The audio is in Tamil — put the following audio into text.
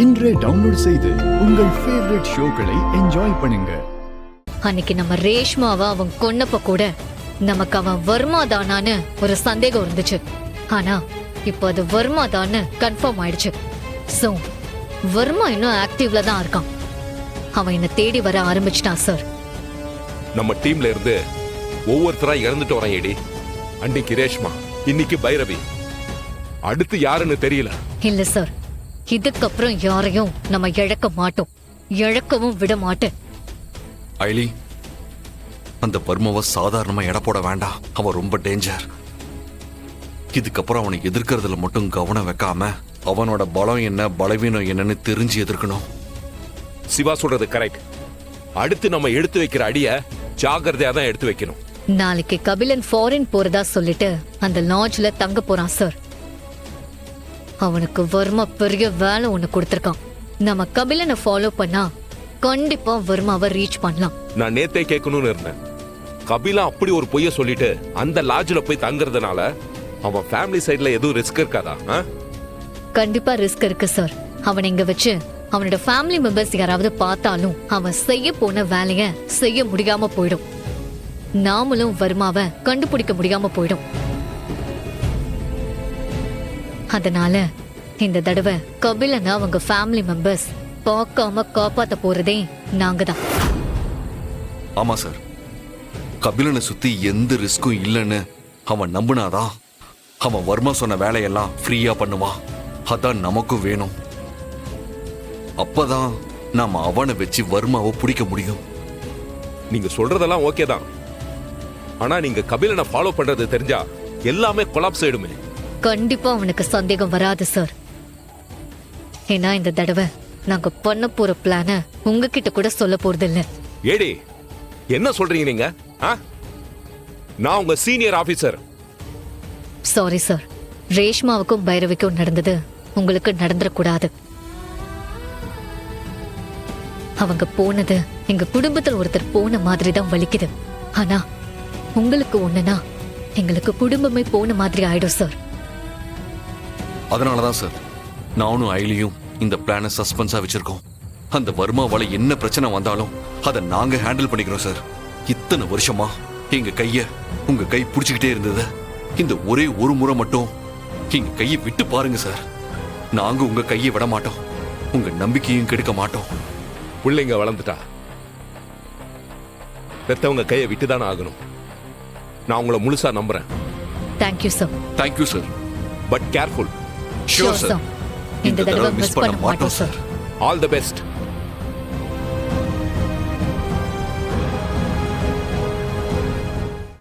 இன்றே டவுன்லோட் செய்து உங்கள் ஃபேவரட் ஷோக்களை என்ஜாய் பண்ணுங்க. அன்னைக்கு நம்ம ரேஷ்மாவை அவன் கொன்னப்ப கூட நமக்கு அவன் வர்மா தானான்னு ஒரு சந்தேகம் இருந்துச்சு. ஆனா இப்போ அது வர்மா தான்னு கன்ஃபார்ம் ஆயிடுச்சு. சோ வர்மா இன்னும் ஆக்டிவ்ல தான் இருக்கான். அவன் என்ன தேடி வர ஆரம்பிச்சிட்டான் சார். நம்ம டீம்ல இருந்து ஒவ்வொருத்தரா இறந்துட்டு வரான் ஏடி. அன்னைக்கு ரேஷ்மா, இன்னைக்கு பைரவி, அடுத்து யாருன்னு தெரியல. இல்ல சார், இதுக்கப்புறம் யாரையும் நம்ம இழக்க மாட்டோம், இழக்கவும் விட மாட்டேன். ஐலி, அந்த வர்மாவை சாதாரணமா எடை போட வேண்டாம். அவன் ரொம்ப டேஞ்சர். இதுக்கப்புறம் அவனை எதிர்க்கிறதுல மட்டும் கவனம் வைக்காம அவனோட பலம் என்ன பலவீனம் என்னன்னு தெரிஞ்சு எதிர்க்கணும். சிவா சொல்றது கரெக்ட். அடுத்து நம்ம எடுத்து வைக்கிற அடிய ஜாகிரதையா தான் எடுத்து வைக்கணும். நாளைக்கு கபிலன் ஃபாரின் போறதா சொல்லிட்டு அந்த லாட்ஜ்ல தங்க போறான் சார். அவனுக்கு வர்மா பெரிய வேலை ஒண்ணு கொடுத்திருக்கான். நம்ம கபிலனை ஃபாலோ பண்ணா கண்டிப்பா வர்மாவை ரீச் பண்ணலாம். நான் நேத்தே கேட்கணும்னு இருந்தேன். கபிலா அப்படி ஒரு பொய்ய சொல்லிட்டு அந்த லாட்ஜ்ல போய் தங்குறதுனால அவன் ஃபேமிலி சைடுல எதுவும் ரிஸ்க் இருக்காதா? கண்டிப்பா ரிஸ்க் இருக்கு சார். அவன் இங்க வச்சு அவனோட ஃபேமிலி மெம்பர்ஸ் யாராவது பார்த்தாலும் அவன் செய்ய போன வேலைய செய்ய முடியாம போயிடும். நாமளும் வர்மாவை கண்டுபிடிக்க முடியாம போயிடும். அதனால இந்த தடவை கபிலனை அவங்க ஃபேமிலி மெம்பர்ஸ் பார்க்காம காப்பாத்த போறதே நாங்க தான். ஆமா சார், கபிலனை சுத்தி எந்த ரிஸ்கும் இல்லைன்னு அவன் நம்பினாதான் அவன் வர்மா சொன்ன வேலையெல்லாம் ஃப்ரீயா பண்ணுவான். அதான் நமக்கும் வேணும். அப்பதான் நாம அவனை வச்சு வர்மாவை பிடிக்க முடியும். நீங்க சொல்றதெல்லாம் ஓகே தான். ஆனா நீங்க கபிலனை ஃபாலோ பண்றது தெரிஞ்சா எல்லாமே கொலாப்ஸ் ஆயிடுமே. கண்டிப்பா அவனுக்கு சந்தேகம் வராது சார். ஏன்னா இந்த தடவை நாங்க பண்ண போற பிளான உங்ககிட்ட கூட சொல்ல போறது இல்ல. ஏடி, என்ன சொல்றீங்க நீங்க? நான் உங்க சீனியர் ஆபீசர். சாரி சார், ரேஷ்மாவுக்கும் பைரவிக்கும் நடந்தது உங்களுக்கு நடந்துடக்கூடாது. அவங்க போனது எங்க குடும்பத்தில் ஒருத்தர் போன மாதிரி தான் வலிக்குது. ஆனா உங்களுக்கு ஒண்ணுனா எங்களுக்கு குடும்பமே போன மாதிரி ஆயிடும் சார். அதனாலதான் சார் நானும் ஐலியும் இந்த பிளானை சஸ்பென்ஸா வச்சிருக்கோம். அந்த வர்மாவால என்ன பிரச்சனை வந்தாலும் அதை நாங்க ஹேண்டில் பண்ணிக்கிறோம் சார். இத்தனை வருஷமா எங்க கைய உங்க கை பிடிச்சுக்கிட்டே இருந்தது. இந்த ஒரே ஒரு முறை மட்டும் எங்க கையை விட்டு பாருங்க சார். நாங்க உங்க கையை விட மாட்டோம், உங்க நம்பிக்கையும் கெடுக்க மாட்டோம். பிள்ளைங்க வளர்ந்துட்டா பெத்தவங்க கையை விட்டுதானே ஆகணும். நான் உங்களை முழுசா நம்புறேன். Thank you sir. Thank you sir. But careful. Sure sir. இந்த தடவை மிஸ் பண்ண மாட்டோம் சார். All the best.